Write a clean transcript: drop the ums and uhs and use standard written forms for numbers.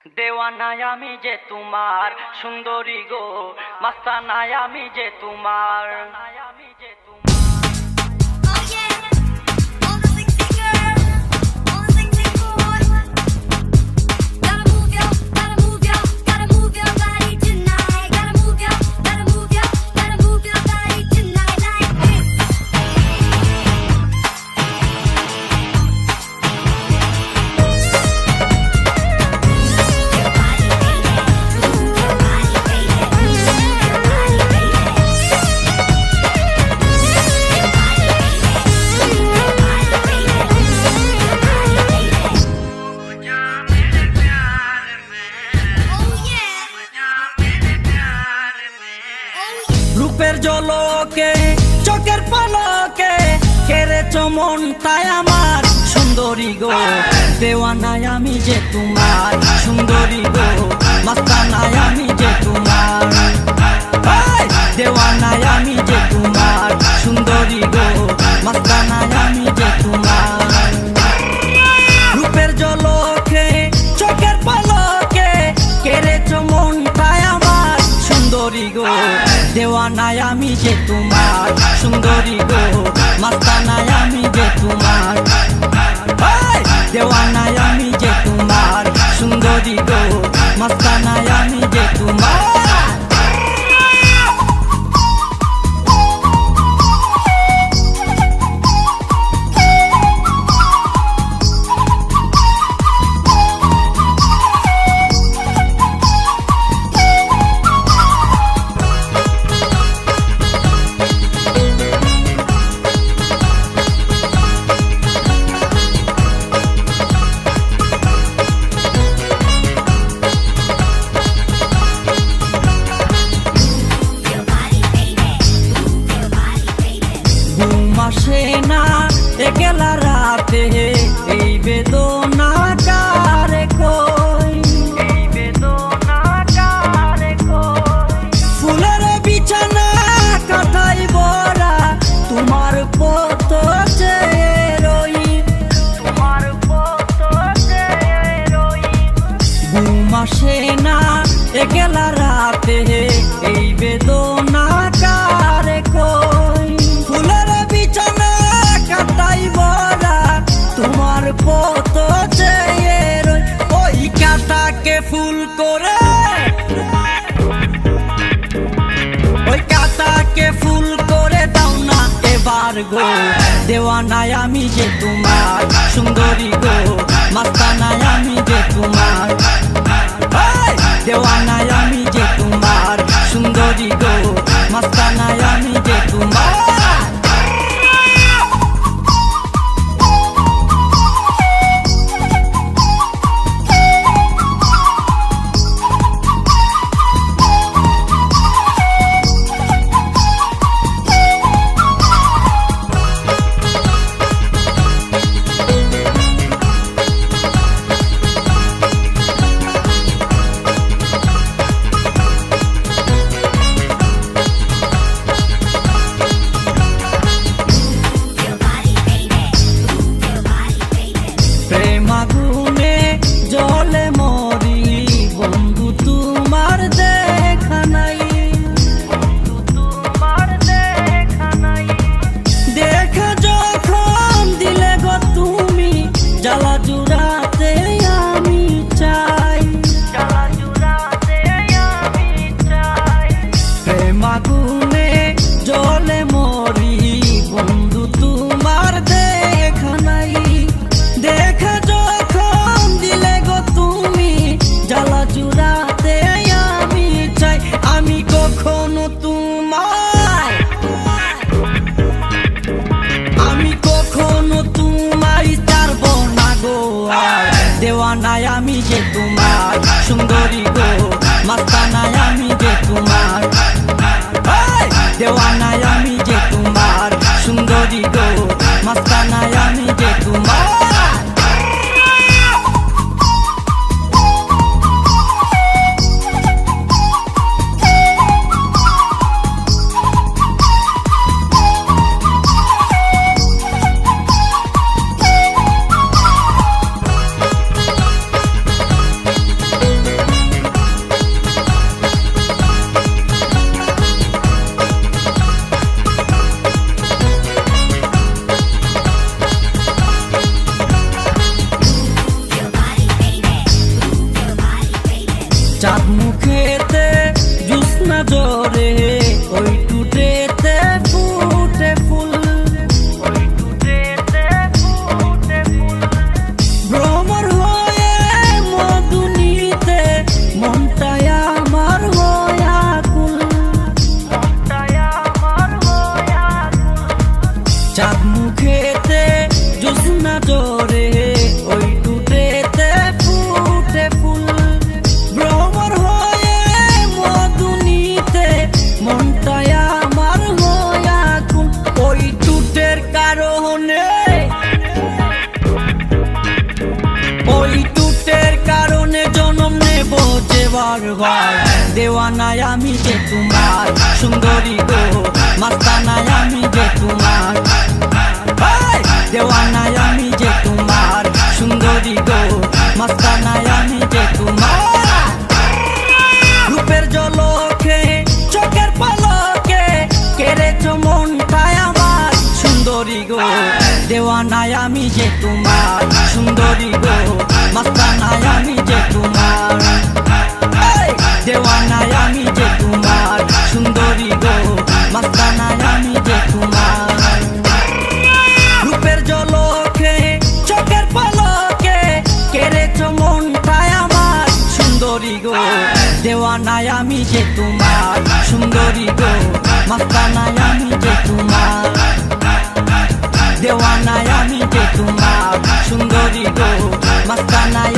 দেওয়ানায় আমি যে তোমার সুন্দরী গো, মাস্তানায় আমি যে তোমার। রূপের জলকে চোখের পলকে কেড়েছ মনটাই আমার সুন্দরী গো, দেওয়ানায় আমি যে তোমার সুন্দরী গো, মাস্তানায় আমি যে তোমার। দেওয়ানায় আমি যে তোমার সুন্দরী গো, মাস্তানায় আমি যে তোমার। রূপের জলকে চোখের পলকে কেড়েছ মনটাই আমার সুন্দরী গো, দেওয়ানায় আমি যে তোমার সুন্দরী গো, মাস্তানায় আমি যে তোমার। দেওয়ানায় আমি যে তোমার সুন্দরী গো, মাস্তানায় আমি যে তোমার। আসে না একলা রাতে এই বেদনা কারে কই, এই বেদনা কারে কই। ফুলের বিছানা কাঁথাই ভরা তোমার পথ চেয়ে রই, তোমার পথ চেয়ে রই। ঘুম আসে না একলা রাতে এই বেদনা কারে কই। ফুলের বিছানা কাটাই ভরা তোমার পথ চেয়ে রই। ওই কাটাকে ফুল করে, ওই কাটাকে ফুল করে দাও না এবার গো, দেওয়ানায় আমি যে তোমার সুন্দরী গো, মাস্তানায় আমি যে তোমার। দেওয়ানায় আমি যে তোমার সুন্দরী গো, মাস্তানায় আমি যে তোমার। জোৎস্না জোরে ওই টুটেতে ফুটে ফুল, ভ্রমর হয়ে মধু নিতে মনটাই আমার হয়া কুল, চাঁদ মুখেতে জোৎস্না জোরে ওই টুটেতে ফুটে ফুল, ভ্রমর হয়ে মধু নিতে মনটাই আমার হয়া কুল। ওই টুটের কারণে, ওই টুটের কারণে জন্ম নেব যে বারবার, দেওয়ানায় আমি যে তোমার সুন্দরী গো, মাস্তানায় আমি যে তোমার, দেওয়ানায় আমি যে তোমার সুন্দরী গো, মাস্তানায় আমি যে তোমার। রূপের জলকে চোখের পলকে কেড়েছো মনটায় আমার সুন্দরী গো, দেওয়ানায় আমি যে তোমার সুন্দরী গো, মাস্তানায় আমি যে তোমার, দেওয়ানায় আমি যে তোমার সুন্দরী গো, মাস্তানায় আমি যে তোমার। রূপের জলকে চোখের পলকে কেড়েছো মনটায় আমার সুন্দরী গো, দেওয়ানায় আমি যে তোমার সুন্দরী গো, মাস্তানায় আমি যে তোমার, দেওয়ানায় আমি যে তোমার সুন্দরী গো, মাস্তানায়